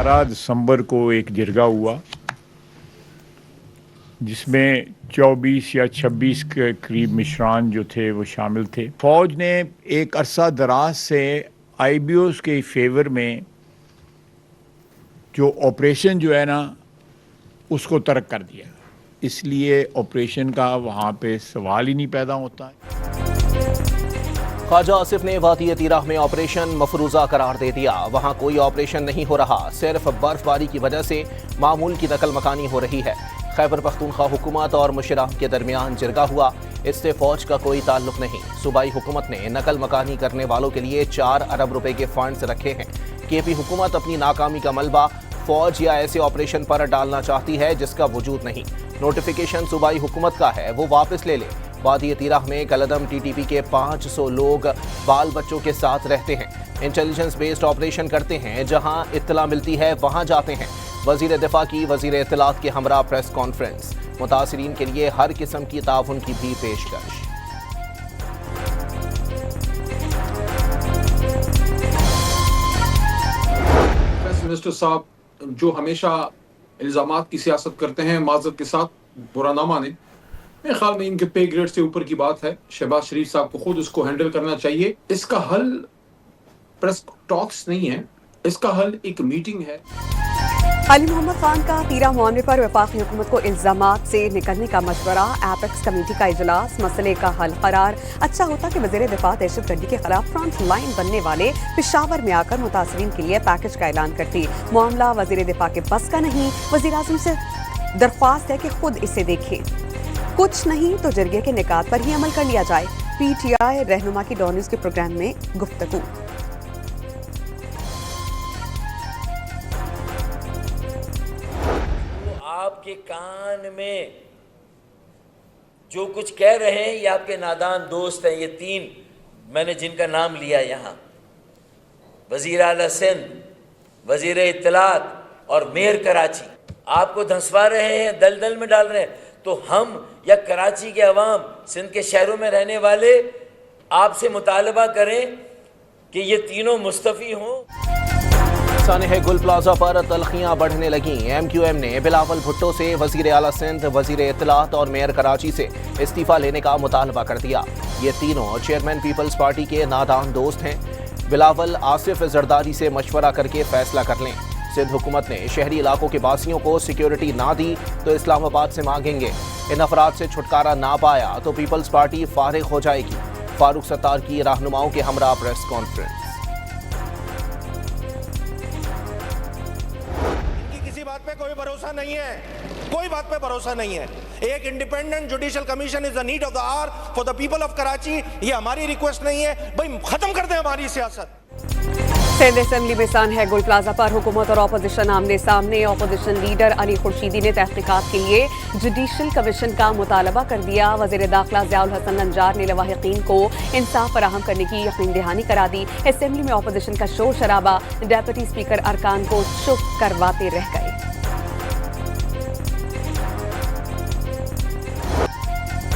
11 दिसंबर को एक जिरगा हुआ जिसमें 24 या 26 के करीब मिश्रान जो थे वो शामिल थे। फौज ने एक अरसा दराज से आईबीओस के फेवर में जो ऑपरेशन जो है ना उसको तर्क कर दिया, इसलिए ऑपरेशन का वहाँ पे सवाल ही नहीं पैदा होता है। ख्वाजा आसिफ ने वादी तीराह में ऑपरेशन मफरूजा करार दे दिया। वहाँ कोई ऑपरेशन नहीं हो रहा, सिर्फ बर्फबारी की वजह से मामूल की नकल मकानी हो रही है। खैबर पख्तूनख्वा हुकूमत और मुशर्रफ के दरमियान जिरगा हुआ, इससे फौज का कोई ताल्लुक नहीं। सूबाई हुकूमत ने नकल मकानी करने वालों के लिए 4 अरब रुपए के फंड्स रखे हैं। केपी हुकूमत अपनी नाकामी का मलबा फौज या ऐसे ऑपरेशन पर डालना चाहती है जिसका वजूद नहीं। नोटिफिकेशन सूबाई हुकूमत का है, वो वापस ले ले। वादी तीराह में कलदम टीटीपी के 500 लोग बाल बच्चों के साथ रहते हैं। इंटेलिजेंस बेस्ड ऑपरेशन करते हैं, जहां इत्तला मिलती है वहां जाते हैं। वजीर दिफा की वजीर इत्तलात के हमरा प्रेस कॉन्फ्रेंस, मुतासिरीन के लिए हर किस्म की ताउन की भी पेशकश। प्रेस मिनिस्टर साहब जो हमेशा इल्जामात की सियासत करते हैं, माजरत के साथ बुरा ना माने, मेरे ख्याल में इनके पे ग्रेड से ऊपर की बात है। शहबाज शरीफ साहब को खुद इसको हैंडल करना चाहिए। इसका हल प्रेस टॉक्स नहीं है, इसका हल एक मीटिंग है। अली मोहम्मद खान का तीरा मामले पर वफाकी हुकूमत को इल्जामात से निकलने का मशवरा, एपेक्स कमेटी का इजलास, मसले का हल करार। अच्छा होता कि वज़ीर दिफा दहशत गर्दी के खिलाफ फ्रंट लाइन बनने वाले पेशावर में आकर मुतासरीन के लिए पैकेज का ऐलान करती। मामला वज़ीर दिफा के बस का नहीं, वज़ीर आज़म से दरख्वास्त है कि खुद इसे देखें। कुछ नहीं तो जरगे के निकात पर ही अमल कर लिया जाए। पीटीआई रहनुमा की डॉन न्यूज़ के प्रोग्राम में गुफ्तगू। आपके कान में जो कुछ कह रहे हैं ये आपके नादान दोस्त हैं। ये 3 मैंने जिनका नाम लिया यहाँ, वजीर आला सिंध, वजीर इत्तलात और मेयर कराची, आपको धंसवा रहे हैं, दलदल में डाल रहे हैं। तो हम या कराची के अवाम, सिंध के शहरों में रहने वाले आपसे मुतालबा करें कि ये तीनों मुस्तफ़ी हों। सानेह गुल प्लाजा पर तलखियां बढ़ने लगी। MQM ने बिलावल भुट्टो से वजीर आला सिंध, वजीर इत्तलात और मेयर कराची से इस्तीफा लेने का मुतालबा कर दिया। ये तीनों चेयरमैन पीपल्स पार्टी के नादान दोस्त हैं। बिलावल आसिफ जरदारी से मशवरा करके फैसला कर लें। सिंध हुकूमत ने शहरी इलाकों के बासियों को सिक्योरिटी ना दी तो इस्लामाबाद से मांगेंगे। इन अफराद से छुटकारा ना पाया तो पीपल्स पार्टी फारिग हो जाएगी। फारूक सत्तार की रहनुमाओं के हमरा प्रेस कॉन्फ्रेंस। किसी बात पे कोई भरोसा नहीं है, कोई बात पे भरोसा नहीं है। एक independent judicial commission is the need of the hour for the people of Karachi. ये हमारी रिक्वेस्ट नहीं है भाई, खत्म कर दें हमारी सियासत। सिंध असेंबली में सानेह गुल प्लाजा पर हुकूमत और अपोजिशन आमने सामने। अपोजिशन लीडर अली खुर्शीदी ने तहकीकात के लिए जुडिशियल कमीशन का मुतालबा कर दिया। वज़ीर दाखिला ज़ियाउल हसन नंजार ने लवाहिकीन को इंसाफ फराहम करने की यकीन दहानी करा दी। असेंबली में अपोजिशन का शोर शराबा, डेप्यूटी स्पीकर अरकान को चुप करवाते रह गए।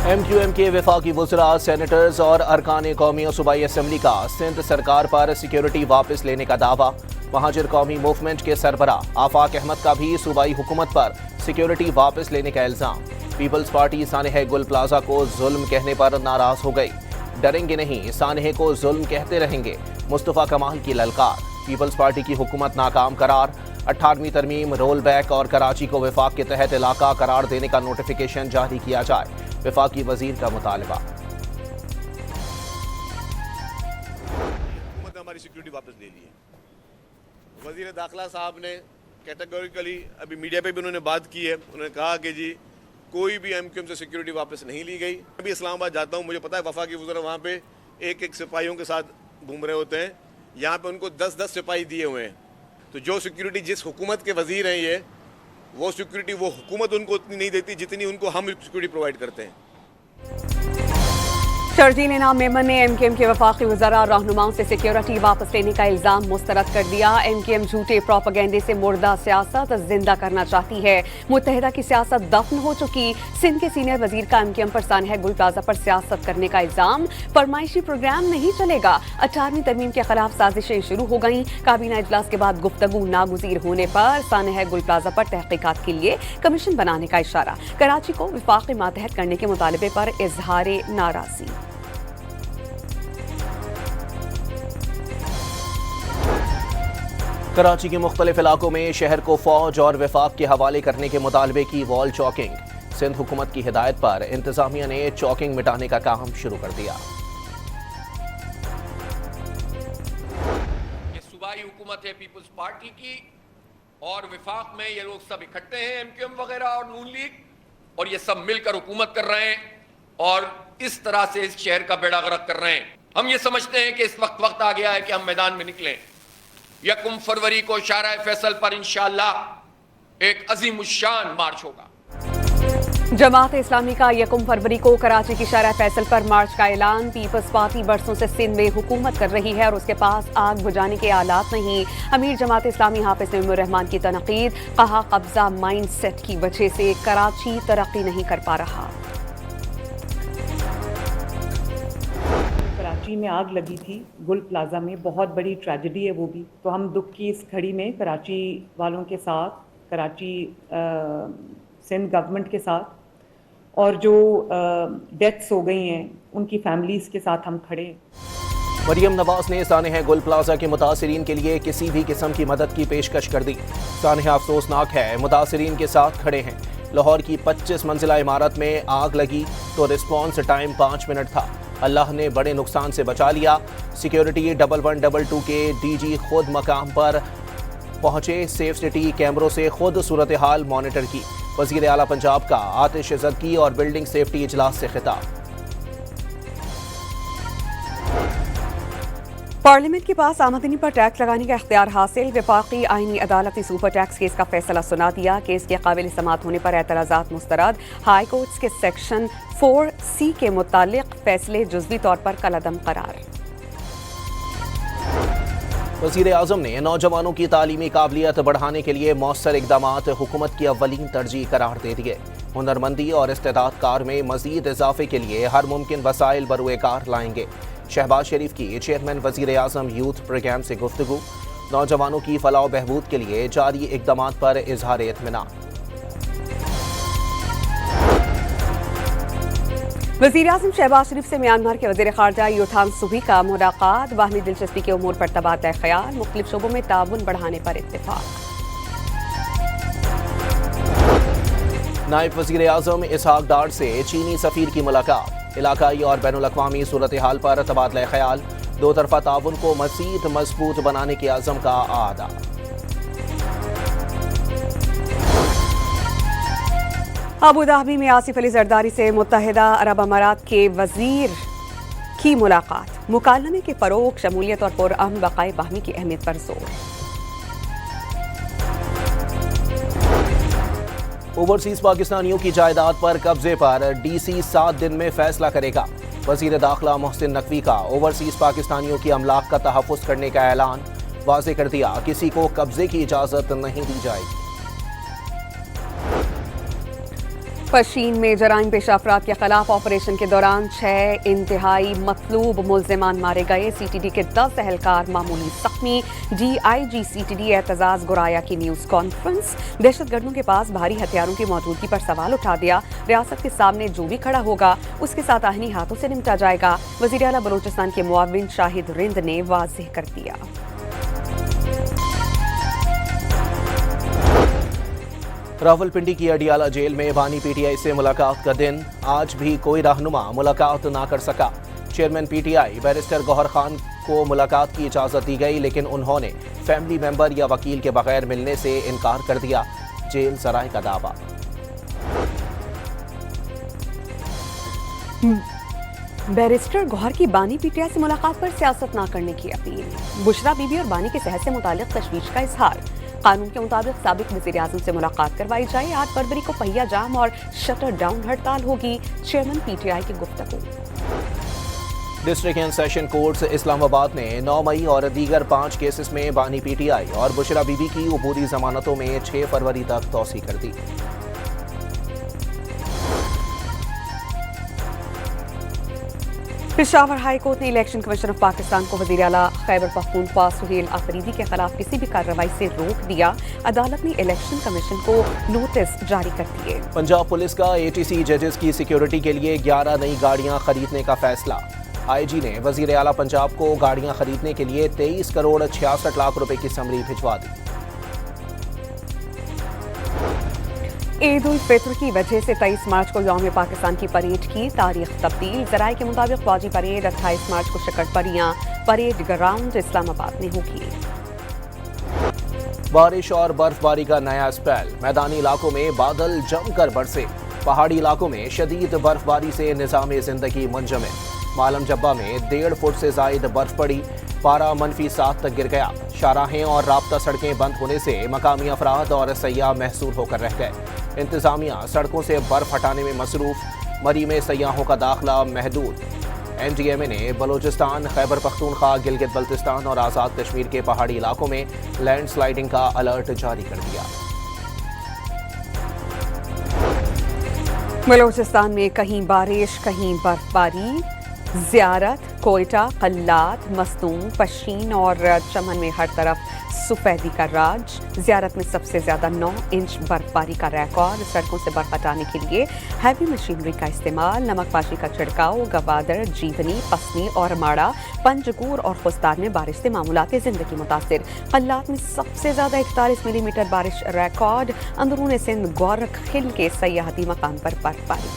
MQM के वफाकी वज़रा, सेनेटर्स और अरकान कौमी और सूबाई असेंबली का सिंध सरकार पर सिक्योरिटी वापस लेने का दावा। महाजिर कौमी मूवमेंट के सरबरा आफाक अहमद का भी सूबाई हुकूमत पर सिक्योरिटी वापस लेने का इल्ज़ाम। पीपल्स पार्टी सानेह गुल प्लाजा को जुल्म कहने पर नाराज हो गई। डरेंगे नहीं, सानेह को जुल्म कहते रहेंगे, मुस्तफ़ा कमाल की ललकार। पीपल्स पार्टी की हुकूमत नाकाम करार। 18वीं तरमीम रोल बैक और कराची को वफाक के तहत इलाका करार देने का नोटिफिकेशन जारी किया जाए। वफाकी वजीर का मुतालबा। हुकूमत ने हमारी सिक्योरिटी वापस ले ली है। वजीर दाखिला साहब ने कैटेगोरिकली अभी मीडिया पे भी उन्होंने बात की है। उन्होंने कहा कि जी कोई भी MQM से सिक्योरिटी वापस नहीं ली गई। अभी इस्लामाबाद जाता हूँ, मुझे पता है वफाकी वज़ीर वहाँ पे एक सिपाहियों के साथ घूम रहे होते हैं। यहाँ पे उनको 10-10 सिपाही दिए हुए हैं। तो जो सिक्योरिटी जिस हुकूमत के वजीर हैं ये, वो सिक्योरिटी वो हुकूमत उनको उतनी नहीं देती जितनी उनको हम सिक्योरिटी प्रोवाइड करते हैं। शर्जील इनाम मेमन ने MKM के वफाकी वज़रा और रहनुमाओं से सिक्योरिटी वापस लेने का इल्ज़ाम मुस्तरद कर दिया। MKM झूठे प्रोपेगेंडे से मुर्दा सियासत जिंदा करना चाहती है। मुत्तहिदा की सियासत दफन हो चुकी। सिंध के सीनियर वजीर का MKM पर सानहा गुल प्लाजा पर सियासत करने का इल्ज़ाम। फरमाइशी प्रोग्राम नहीं चलेगा। 18वीं तरमीम के खिलाफ साजिशें शुरू हो गईं। काबीना इजलास के बाद गुफ्तगू नागुज़ीर होने पर सानहा गुल प्लाजा पर तहकीकात के लिए कमीशन बनाने का इशारा। कराची को विफाक़ी मातहत करने के मुतालबे पर इजहार नाराज़ी। कराची के मुख्तलिफ इलाकों में शहर को फौज और विफाक के हवाले करने के मुतालबे की वॉल चौकिंग। सिंध हुकूमत की हिदायत पर इंतजामिया ने चौकिंग मिटाने का काम शुरू कर दिया। ये सूबाई हुकूमत है पीपल्स पार्टी की और विफाक में ये लोग सब इकट्ठे हैं, MKM वगैरह और नून लीग, और ये सब मिलकर हुकूमत कर रहे हैं और इस तरह से इस शहर का बेड़ा गर्क कर रहे हैं। हम ये समझते हैं कि इस वक्त आ गया है कि हम मैदान में निकलें। 1 फरवरी को शाहराह फैसल पर इंशाअल्लाह एक अजीमुश्शान मार्च होगा। जमात इस्लामी का 1 फरवरी को कराची की शाहराह फैसल पर मार्च का ऐलान। पीपल्स पार्टी बरसों से सिंध में हुकूमत कर रही है और उसके पास आग बुझाने के आलात नहीं। अमीर जमात इस्लामी हाफिज नईमुर रहमान की तनकीद, कहा कब्जा माइंड सेट की वजह से कराची तरक्की नहीं कर पा रहा। कराची में आग लगी थी गुल प्लाजा में, बहुत बड़ी ट्रेजेडी है वो भी। तो हम दुख की इस घड़ी में कराची वालों के साथ, कराची सिंध गवर्नमेंट के साथ और जो डेथ्स हो गई हैं उनकी फैमिलीज़ के साथ हम खड़े हैं। मरियम नवाज ने सानहा गुल प्लाजा के मुतासिरीन के लिए किसी भी किस्म की मदद की पेशकश कर दी। सानहा अफसोसनाक है, मुतासिरीन के साथ खड़े हैं। लाहौर की 25 मंजिला इमारत में आग लगी तो रिस्पॉन्स टाइम 5 मिनट था। अल्लाह ने बड़े नुकसान से बचा लिया। सिक्योरिटी 1122 के DG खुद मकाम पर पहुंचे, सेफ सिटी कैमरों से खुद सूरत हाल मॉनिटर की। वजीर आला पंजाब का आतिश ज़दगी और बिल्डिंग सेफ्टी इजलास से खिताब। पार्लियामेंट के पास आमदनी पर टैक्स लगाने का इख्तियार हासिल। वफाकी आईनी अदालत ने सुपर टैक्स केस का फैसला सुना दिया। केस के काबिल समाअत होने पर एतराज़ात मुस्तरद। हाई कोर्ट के सेक्शन 4C के मुतालिक फैसले जुज़वी तौर पर कलअदम करार। वज़ीर आज़म ने नौजवानों की तालीमी काबिलियत बढ़ाने के लिए मौसर इक़दामात हुकूमत की अव्वलीन तरजीह करार दे दिए। हुनरमंदी और इस्तेदाद कार में मज़ीद इजाफे के लिए हर मुमकिन वसाइल बरूए कार लाएंगे। शहबाज शरीफ की चेयरमैन वज़ीर आज़म यूथ प्रोग्राम से गुफ्तगू। नौजवानों की फलाह बहबूद के लिए जारी इक़दामात पर इजहार इत्मीनान। वज़ीर आज़म शहबाज शरीफ से म्यांमार के वज़ीर ख़ारजा यूथान सुही का मुलाकात। बाहमी दिलचस्पी के उमूर पर तबादला ख्याल, मुख्तलिफ शोबों में ताउन बढ़ाने पर इत्तेफाक। नायब वज़ीर आज़म इसहाक डार से चीनी सफ़ीर की मुलाकात। इलाकाई और बैनुल-अक़वामी सूरत हाल पर तबादला ख्याल। दो तरफ़ा ताउन को मज़ीद मजबूत बनाने के आज़म का आदा। अबू धाबी में आसिफ अली जरदारी से मुत्तहिदा अरब अमारात के वज़ीर की मुलाकात। मुकालमे के फ़रोग़, शमूलियत और पुरअमन बक़ाए बाहमी की अहमियत पर जोर। ओवरसीज पाकिस्तानियों की जायदाद पर कब्जे पर DC 7 दिन में फैसला करेगा। वज़ीर दाखिला मोहसिन नकवी का ओवरसीज पाकिस्तानियों की अमलाक का तहफ़्फ़ुज़ करने का ऐलान। वाज़े कर दिया, किसी को कब्जे की इजाज़त नहीं दी जाएगी। पश्चिम में जराइम पेशा अफराद के खिलाफ ऑपरेशन के दौरान 6 इंतहाई मतलूब मुल्ज़िमान मारे गए। CTD के 10 एहलकार मामूली ज़ख्मी। DIG CTD एतजाज़ गुराया की न्यूज़ कॉन्फ्रेंस। दहशतगर्दों के पास भारी हथियारों की मौजूदगी पर सवाल उठा दिया। रियासत के सामने जो भी खड़ा होगा उसके साथ आहिनी हाथों से निपटा जाएगा। वज़ीर आला बलूचिस्तान के मुआविन शाहिद रिंद ने वाज़ेह कर दिया। रावलपिंडी की अडियाला जेल में बानी PTI से मुलाकात का दिन। आज भी कोई रहनुमा मुलाकात ना कर सका। Chairman PTI barrister Gohar Khan को मुलाकात की इजाज़त दी गई, लेकिन उन्होंने फैमिली मेंबर या वकील के बगैर मिलने से इनकार कर दिया। जेल सराय का दावा। बैरिस्टर गौहर की बानी PTI से मुलाकात पर सियासत ना करने की अपील। बुशरा बीबी और बानी की सेहत से मुतालिक तशवीश का इजहार। कानून के मुताबिक साबिक वज़ीर आज़म से मुलाकात करवाई जाए। 8 फरवरी को पहिया जाम और शटर डाउन हड़ताल होगी। चेयरमैन PTI की गुफ्तगू। District and session courts Islamabad ने 9 मई और दीगर 5 केसेस में बानी पीटीआई और बुशरा बीबी की अबूरी जमानतों में 6 फरवरी तक तौसी कर दी। पेशावर हाई कोर्ट ने इलेक्शन कमीशन ऑफ पाकिस्तान को वज़ीर आला खैबर पख्तूनख्वा सुहेल अफरीदी के खिलाफ किसी भी कार्रवाई से रोक दिया। अदालत ने इलेक्शन कमीशन को नोटिस जारी कर दिए। पंजाब पुलिस का एटीसी जजेस की सिक्योरिटी के लिए 11 नई गाड़ियां खरीदने का फैसला। आईजी ने वज़ीर आला पंजाब को गाड़ियां खरीदने के लिए 23 करोड़ 66 लाख रुपए की समरी भिजवा दी। ईद उल फित्र की वजह से 23 मार्च को यौम पाकिस्तान की परेड की तारीख तब्दील। ज़राए के मुताबिक फौजी परेड 28 मार्च को शकरपरियां परेड ग्राउंड इस्लामाबाद में होगी। बारिश और बर्फबारी का नया स्पेल, मैदानी इलाकों में बादल जमकर बरसे, पहाड़ी इलाकों में शदीद बर्फबारी से निज़ाम जिंदगी मुंजमद। मालम जब्बा में 1.5 फुट से जायद बर्फ पड़ी, पारा -7 तक गिर गया। शाहराहें और राब्ता सड़कें बंद होने से मकामी अफराद और सयाह महसूर होकर रह गए। इंतजामिया सड़कों से बर्फ हटाने में मसरूफ, मरी में सयाहों का दाखिला महदूद। एनडीएमए ने बलूचिस्तान, खैबर पख्तूनख्वा, गिलगित बल्तिस्तान और आज़ाद कश्मीर के पहाड़ी इलाकों में लैंड स्लाइडिंग का अलर्ट जारी कर दिया। बलूचिस्तान में कहीं बारिश कहीं बर्फबारी। ज़ियारत, कोयटा, कल्लात, मस्तूम, पश्चिन और चमन में हर तरफ सफेदी का राज। ज़ियारत में सबसे ज़्यादा 9 इंच बर्फबारी का रिकॉर्ड। सड़कों से बर्फ हटाने के लिए हैवी मशीनरी का इस्तेमाल, नमकपाशी का छिड़काव। गवादर, जीवनी, पसनी और माड़ा, पंजगूर और खुस्तार में बारिश से मामूलात जिंदगी मुतासिर। कल्लात में सबसे ज़्यादा 41 मिलीमीटर बारिश रिकॉर्ड। अंदरून सिंध गौरख खिल के सयाहती मकाम पर बर्फबारी।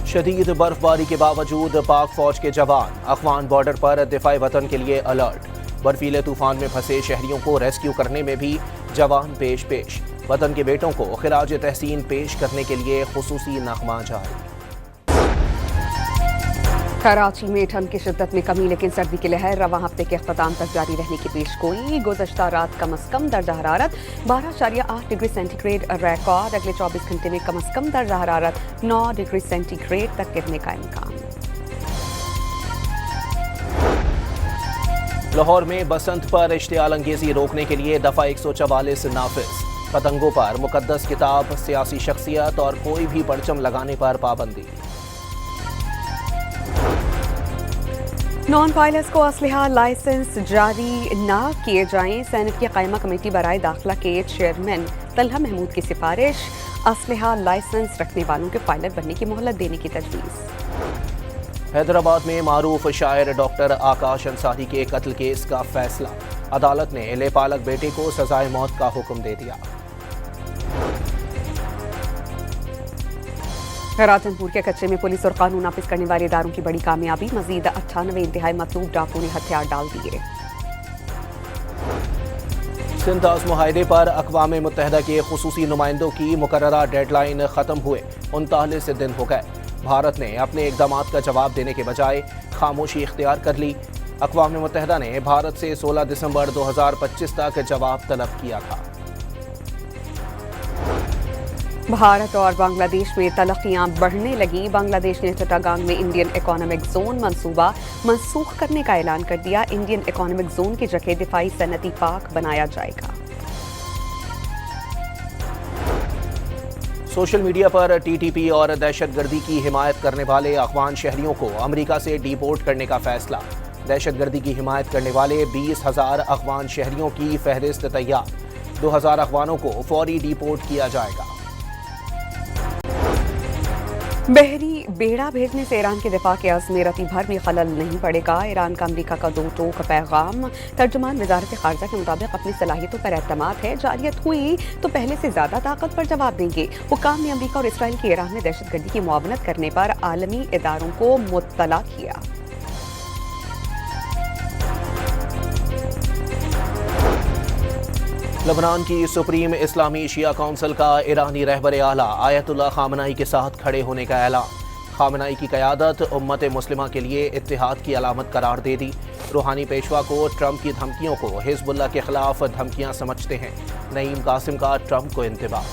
शदीद बर्फबारी के बावजूद पाक फौज के जवान अफगान बॉर्डर पर दिफाए वतन के लिए अलर्ट। बर्फीले तूफान में फंसे शहरियों को रेस्क्यू करने में भी जवान पेश। वतन के बेटों को खिराज तहसीन पेश करने के लिए खुसूसी नगमा जारी। कराची में ठंड की शिद्दत में कमी, लेकिन सर्दी की लहर रवां हफ्ते के अख्ताम तक जारी रहने की पेशगोई। गुज़श्ता रात कम अज़ कम दर्जा हरारत 12.8 डिग्री सेंटीग्रेड रिकॉर्ड। अगले 24 घंटे में कम अज़ कम दर्जा हरारत 9 डिग्री सेंटीग्रेड तक गिरने का इम्कान। लाहौर में बसंत पर इश्तियाल अंगेजी रोकने के लिए दफ़ा 144 नाफिज। पतंगों पर मुकद्दस किताब, सियासी शख्सियत और कोई भी परचम लगाने पर पाबंदी। नॉन पायलट्स को असलहा लाइसेंस जारी न किए जाएं। सेनेट की कायमा कमेटी बराए दाखिला के चेयरमैन तलहा महमूद की सिफारिश। असलहा लाइसेंस रखने वालों के पायलट बनने की मोहलत देने की तजवीज़। हैदराबाद में मारूफ शायर डॉक्टर आकाश अंसारी के कत्ल केस का फैसला। अदालत ने लेपालक बेटे को सजाए मौत का हुक्म दे दिया। राजनपुर के कच्चे में पुलिस और कानून नाफिज करने वाले इदारों की बड़ी कामयाबी। मजीद 98 इंतहाई मतलूब डाकू ने हथियार डाल दिए। सिंतास मुआहदे पर अक़वाम मुत्तहिदा के खुसूसी नुमाइंदों की मुकर्ररा डेडलाइन ख़त्म हुए 39 दिन हो गए। भारत ने अपने इक़दामात का जवाब देने के बजाय खामोशी इख्तियार कर ली। अक़वाम मुत्तहिदा ने भारत से 16 दिसंबर 2025 तक जवाब तलब किया था। भारत और बांग्लादेश में तलखियां बढ़ने लगी। बांग्लादेश ने चट्टागांग में इंडियन इकोनॉमिक जोन मंसूबा मनसूख करने का ऐलान कर दिया। इंडियन इकोनॉमिक जोन की जगह दिफाई सनती पार्क बनाया जाएगा। सोशल मीडिया पर टीटीपी और दहशतगर्दी की हिमायत करने वाले अफगान शहरियों को अमेरिका से डिपोर्ट करने का फैसला। दहशतगर्दी की हिमायत करने वाले 20,000 अफगान शहरियों की फहरिस्त तैयार। 2,000 अफगानों को फौरी डिपोर्ट किया जाएगा। बहरी बेड़ा भेजने से ईरान के दिफा के अज़्म रती भर में खलल नहीं पड़ेगा। ईरान का अमरीका का 2 टोक पैगाम। तर्जुमान वजारत खारजा के मुताबिक अपनी सलाहियतों पर एतमाद है। जारियत हुई तो पहले से ज़्यादा ताकतवर जवाब देंगे। हुकाम ने अमरीका और इसराइल की ईरान में दहशतगर्दी की मुआवनत करने पर आलमी इदारों को मुत्तला किया। लबनान की सुप्रीम इस्लामी शिया काउंसिल का ईरानी रहबर आला आयतुल्लाह खामनाई के साथ खड़े होने का ऐलान। खामनाई की क़यादत उम्मत मुस्लिमा के लिए इत्तिहाद की अलामत करार दे दी। रूहानी पेशवा को ट्रंप की धमकियों को हिजबुल्लाह के खिलाफ धमकियां समझते हैं। नईम कासिम का ट्रंप को इंतबाह।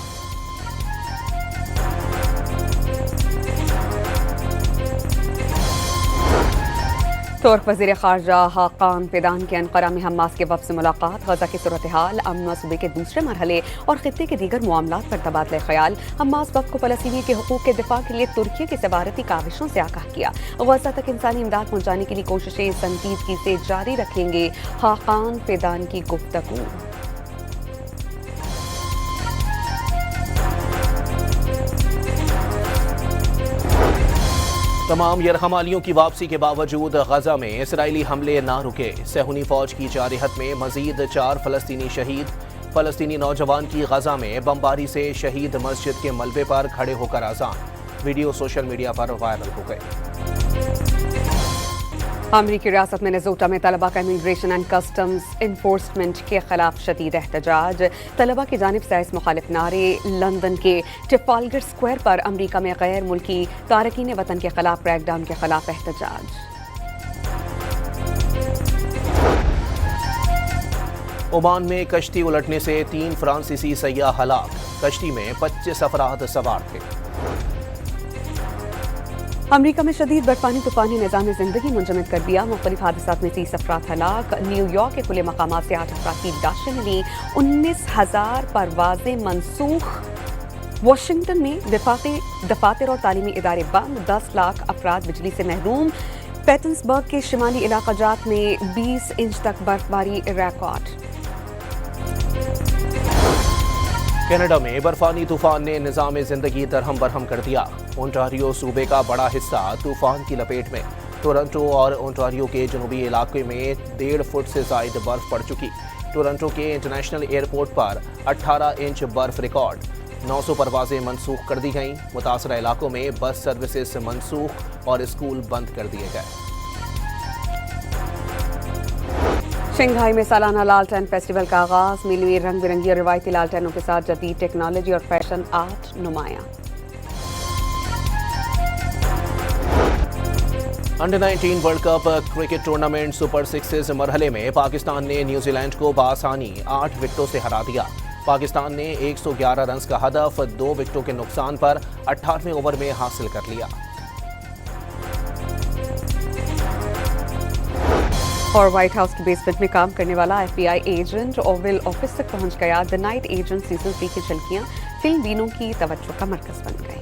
ترک وزیر خارجہ حاقان فیدان کی انقرہ میں حماس کے وفد سے ملاقات، غزہ کی صورتحال، امن و صوبے کے دوسرے مرحلے اور خطے کے دیگر معاملات پر تبادلہ خیال۔ حماس وفد کو فلسطینی کے حقوق کے دفاع کے لیے ترکی کی سفارتی کاوشوں سے آگاہ کیا۔ غزہ تک انسانی امداد پہنچانے کے لیے کوششیں سنجیدگی سے جاری رکھیں گے، حاقان فیدان کی گفتگو۔ تمام یرغمالیوں کی واپسی کے باوجود غزہ میں اسرائیلی حملے نہ رکے۔ صہیونی فوج کی جارحیت میں مزید 4 فلسطینی شہید۔ فلسطینی نوجوان کی غزہ میں بمباری سے شہید مسجد کے ملبے پر کھڑے ہو کر اذان۔ ویڈیو سوشل میڈیا پر وائرل ہو گئے۔ امریکی ریاست منیزوٹا میں طلبہ کا امیگریشن اینڈ کسٹمز انفورسمنٹ کے خلاف شدید احتجاج۔ طلبہ کی جانب سے اس مخالف نعرے۔ لندن کے ٹرافالگر اسکوائر پر امریکہ میں غیر ملکی تارکین وطن کے خلاف کریک ڈاؤن کے خلاف احتجاج۔ عمان میں کشتی الٹنے سے 3 فرانسیسی سیاح ہلاک۔ کشتی میں 25 افراد سوار تھے۔ امریکہ میں شدید برفانی طوفان نے نظام زندگی منجمد کر دیا۔ مختلف حادثات میں 30 افراد ہلاک۔ نیو یارک کے کھلے مقامات سے 8 افراد کی لاشیں ملی۔ 19,000 پروازیں منسوخ۔ واشنگٹن میں دفاتر اور تعلیمی ادارے بند۔ 10 لاکھ افراد بجلی سے محروم۔ پیٹنسبرگ کے شمالی علاقہ جات میں 20 انچ تک برفباری ریکارڈ۔ کینیڈا میں برفانی طوفان نے نظام زندگی درہم برہم کر دیا۔ اونٹاریو صوبے کا بڑا حصہ طوفان کی لپیٹ میں۔ ٹورنٹو اور اونٹاریو کے جنوبی علاقے میں 1.5 فٹ سے زائد برف پڑ چکی۔ ٹورنٹو کے انٹرنیشنل ایئرپورٹ پر 18 انچ برف ریکارڈ۔ 900 پروازیں منسوخ کر دی گئیں۔ متاثرہ علاقوں میں بس سروسز منسوخ اور اسکول بند کر دیے گئے۔ شنگھائی میں سالانہ لالٹین فیسٹیول کا آغاز۔ میلے میں رنگ برنگی اور روایتی لالٹینوں کے ساتھ جدید ٹیکنالوجی اور فیشن آرٹ نمایاں۔ Under 19 world cup cricket tournament super 6 مرحلے میں پاکستان نے نیوزی لینڈ کو بآسانی 8 وکٹوں سے ہرا دیا۔ پاکستان نے 111 رنز کا ہدف 2 وکٹوں کے نقصان پر 18ویں اوور میں حاصل کر لیا۔ اور وائٹ ہاؤس کی بیسمنٹ میں کام کرنے والا FBI ایجنٹ اوول آفس تک پہنچ گیا۔ دی نائٹ ایجنٹ سیزن 3 کی جھلکیاں فلم بینوں کی توجہ کا مرکز بن گئے۔